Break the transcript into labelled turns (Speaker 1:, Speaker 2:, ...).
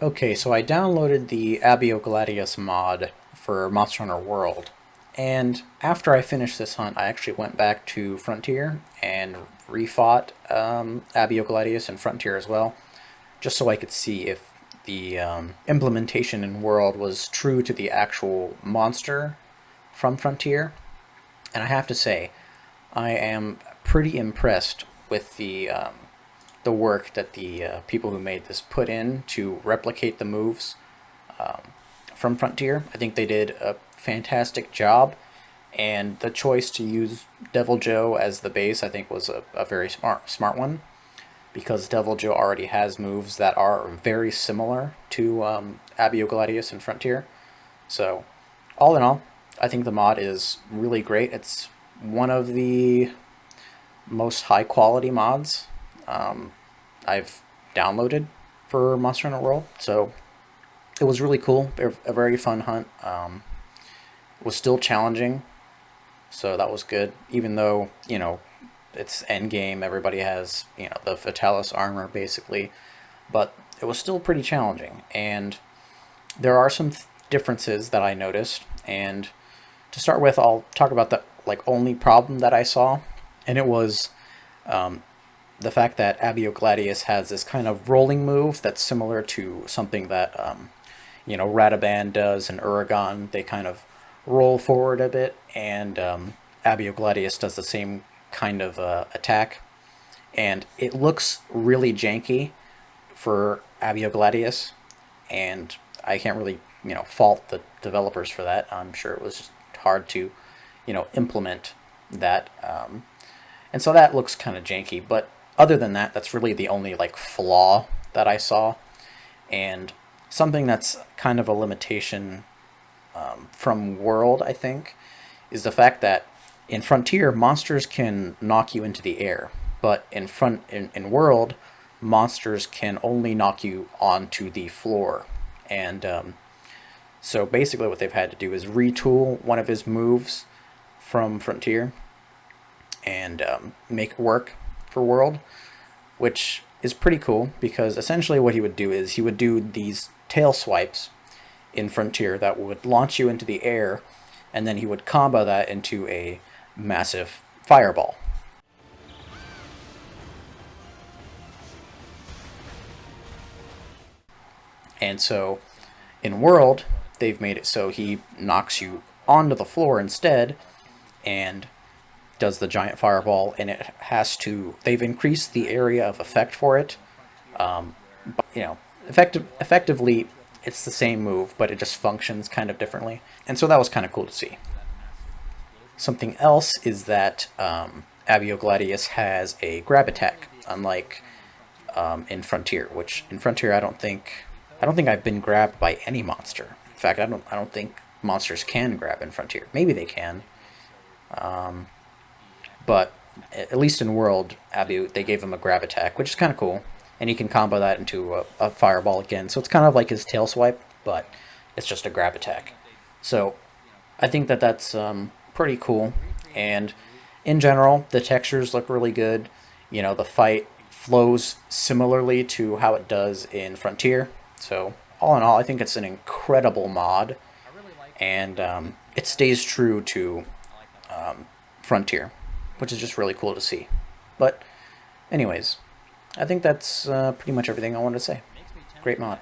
Speaker 1: Okay, so I downloaded the Abiogladius mod for Monster Hunter World, and after I finished this hunt, I actually went back to Frontier and refought Abiogladius in Frontier as well, just so I could see if the implementation in World was true to the actual monster from Frontier. And I have to say, I am pretty impressed with the work that the people who made this put in to replicate the moves from Frontier. I think they did a fantastic job, and the choice to use deviljho as the base, I think, was a very smart one, because deviljho already has moves that are very similar to Abiogladius and Frontier. So, all in all, I think the mod is really great. It's one of the most high quality mods I've downloaded for Monster Hunter World. So it was really cool, a very fun hunt. It was still challenging, so that was good. Even though it's end game, everybody has the Fatalis armor basically, but it was still pretty challenging. And there are some differences that I noticed. And to start with, I'll talk about the only problem that I saw, and it was the fact that Abiogladius has this kind of rolling move that's similar to something that Radaban does and Uragon. They kind of roll forward a bit, and Abiogladius does the same kind of attack, and it looks really janky for Abiogladius, and I can't really fault the developers for that. I'm sure it was just hard to implement that. And so that looks kind of janky, but other than that, that's really the only flaw that I saw. And something that's kind of a limitation from World, I think, is the fact that in Frontier, monsters can knock you into the air, but in World, monsters can only knock you onto the floor. And so basically, what they've had to do is retool one of his moves from Frontier and make it work for World, which is pretty cool, because essentially what he would do is he would do these tail swipes in Frontier that would launch you into the air, and then he would combo that into a massive fireball. And so in World, they've made it so he knocks you onto the floor instead and does the giant fireball, and it has to. They've increased the area of effect for it. But, effectively, it's the same move, but it just functions kind of differently, and so that was kind of cool to see. Something else is that Abiogladius has a grab attack, unlike in Frontier. Which in Frontier, I don't think I've been grabbed by any monster. In fact, I don't think monsters can grab in Frontier. Maybe they can, but at least in World, they gave him a grab attack, which is kind of cool, and he can combo that into a fireball again. So it's kind of like his tail swipe, but it's just a grab attack. So I think that that's pretty cool, and in general, the textures look really good. The fight flows similarly to how it does in Frontier. So all in all, I think it's an incredible mod, and it stays true to Frontier, which is just really cool to see. But anyways, I think that's pretty much everything I wanted to say. Great mod.